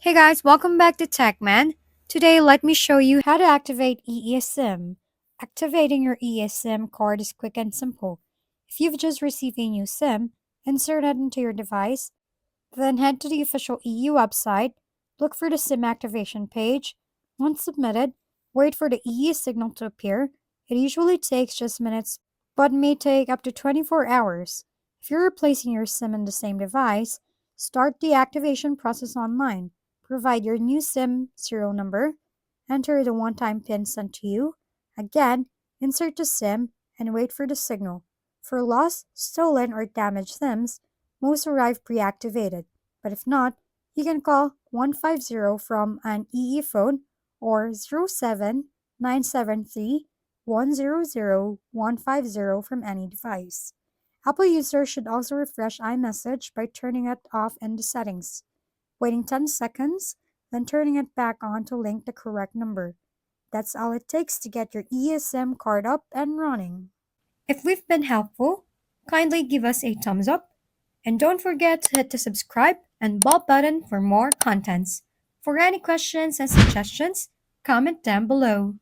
Hey guys, welcome back to TechMan. Today, let me show you how to activate eSIM. Activating your eSIM card is quick and simple. If you've just received a new SIM, insert it into your device, then head to the official EU website, look for the SIM activation page. Once submitted, wait for the EU signal to appear. It usually takes just minutes, but may take up to 24 hours. If you're replacing your SIM in the same device, start the activation process online. Provide your new SIM serial number, enter the one-time PIN sent to you. Again, insert the SIM and wait for the signal. For lost, stolen, or damaged SIMs, most arrive pre-activated, but if not, you can call 150 from an EE phone or 07-973-100-150 from any device. Apple users should also refresh iMessage by turning it off in the settings, waiting 10 seconds, then turning it back on to link the correct number. That's all it takes to get your eSIM card up and running. If we've been helpful, kindly give us a thumbs up and don't forget to hit the subscribe and bell button for more contents. For any questions and suggestions, comment down below.